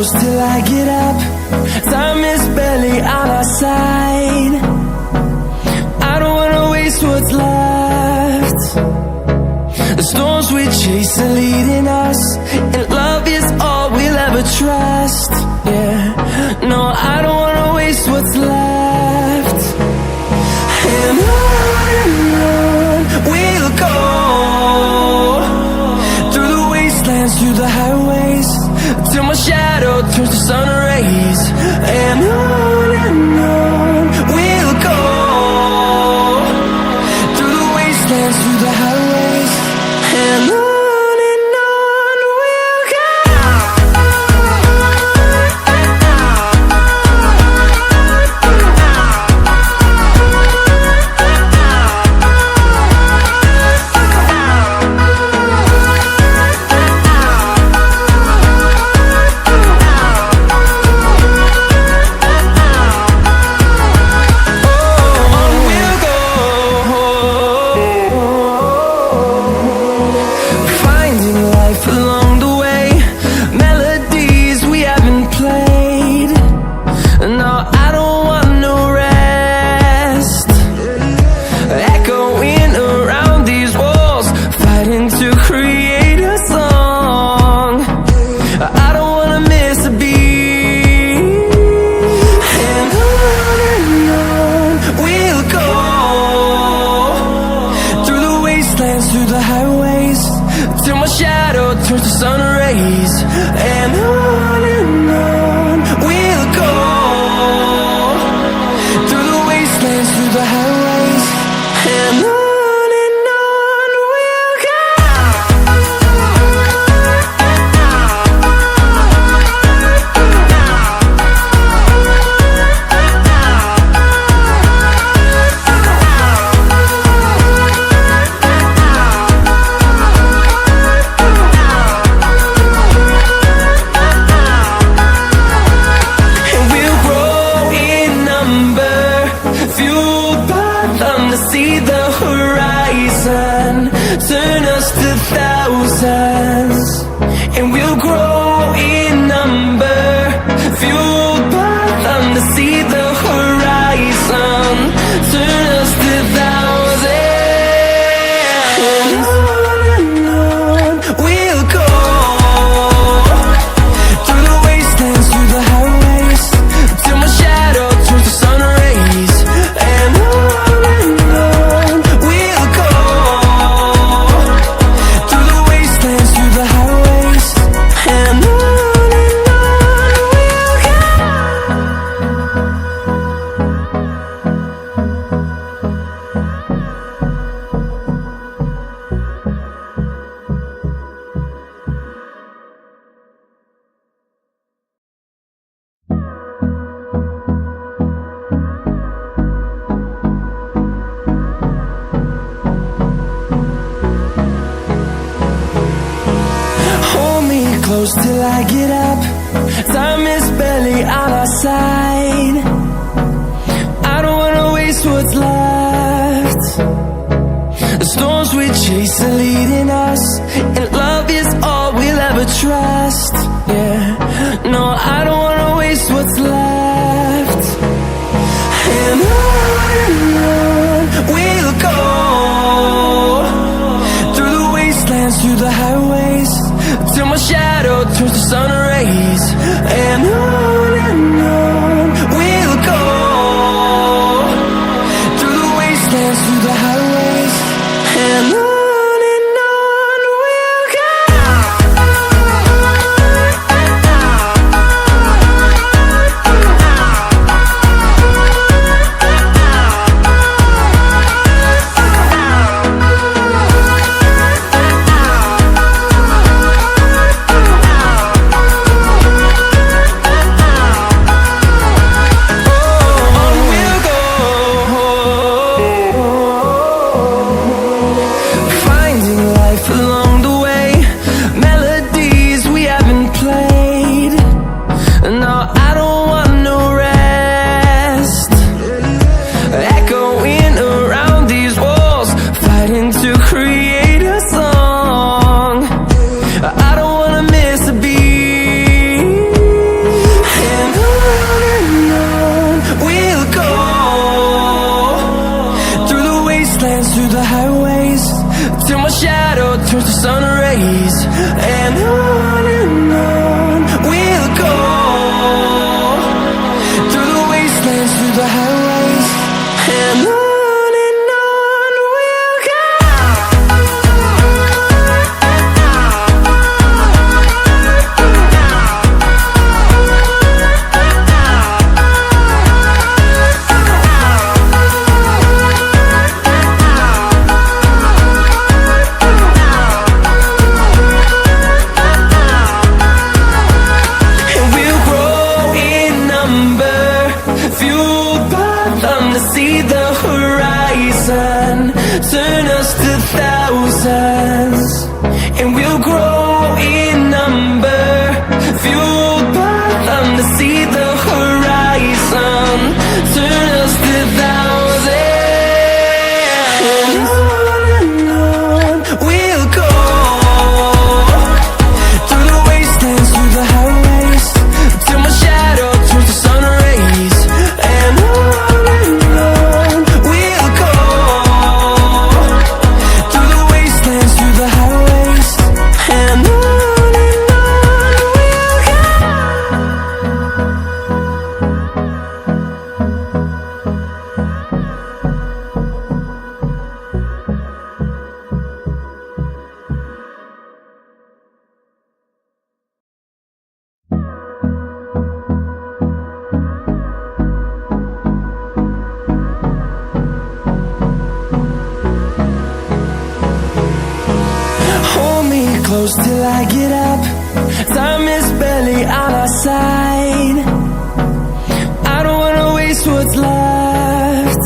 close till I get up. Time is barely on our side. I don't wanna waste what's left. The storms we chase are leading us, and love is all we'll ever trust. Yeah, no, I don't wanna waste what's left. And on we'll go, through the wastelands, through the highways, till my shadow turns to sun rays. And on we'll go, through the wastelands, through the highways, and on we'll go. Through the highways, till my shadow turns to sun rays. And on we'll go, through the wastelands, through the highways, and on we'll go. See the horizon, turn us to thousands, and we'll grow in number, fueled by them to see the horizon, turn us to thousands, and on we'll go, through the wastelands, through the highways, till my shadow turns to sun rays. And close till I get up. Time is barely on our side. I don't wanna waste what's left. The storms we chase are leading us, and love is all we'll ever trust. Yeah, no, I don't wanna waste what's left. And on we'll go, through the wastelands, through the highways, till my shadow turns to sun rays. And on we'll go, through the wastelands, through the highways, and on through the highways, and on we'll go. And we'll grow in number, fueled by them to see the horizon, turn us to thousands. And we'll grow in number, fueled by them to see the horizon, turn us to thousands. And on we'll go, through the wastelands, through the highways, till my shadow turns to sun rays. And on we'll go, through the wastelands, through the highways, and on we'll go. Hold me close till I get up. Time is barely on our side. I don't wanna waste what's left.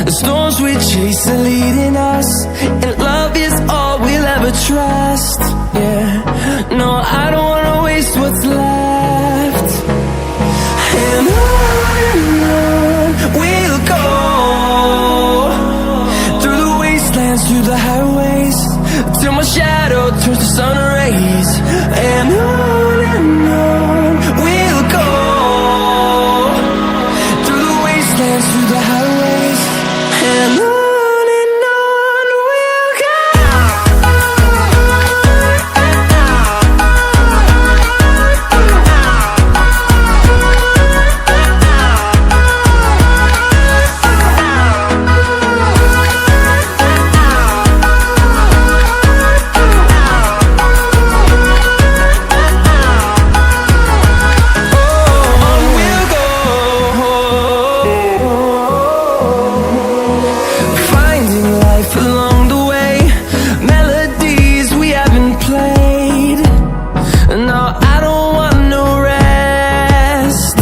The storms we chase are leading us, and love is all we'll ever trust. Yeah, no, I don't wanna waste what's left. And on we'll go, through the wastelands, through the highways, till my shadow turns to sun rays. And on we'll go, through the wastelands, through the highways, and on we'll go. On we'll go, finding life along the way, melodies we haven't played. No, I don't want no rest,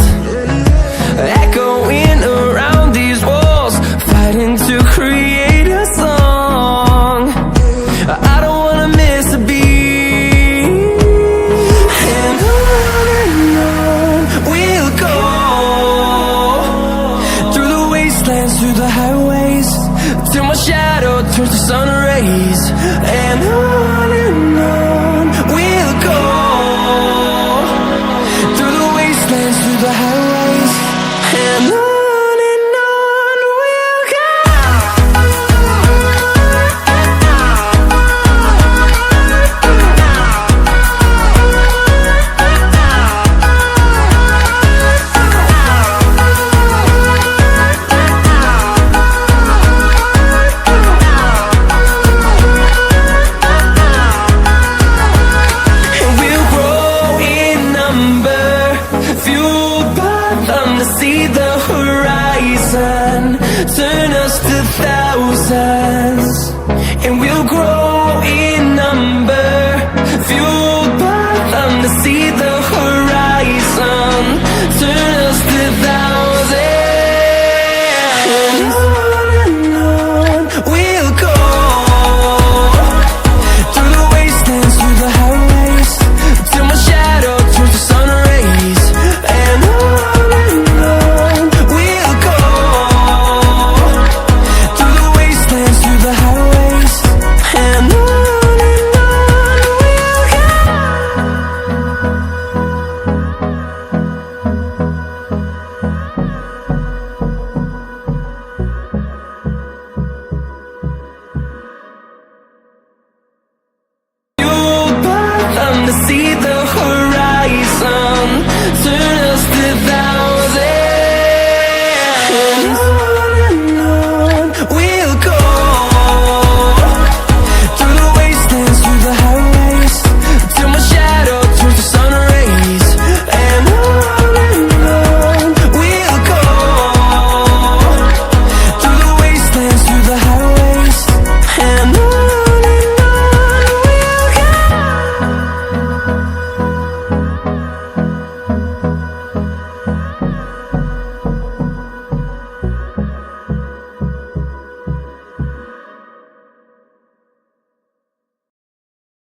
echoing around these walls, fighting to create a song. I don't wanna miss a beat. And on we'll go, through the wastelands, through the highways, till my shadow turns to sun rays. And on we'll go, through the wastelands, through the highways, and on we'll go. And we'll grow in number, fueled by them to see the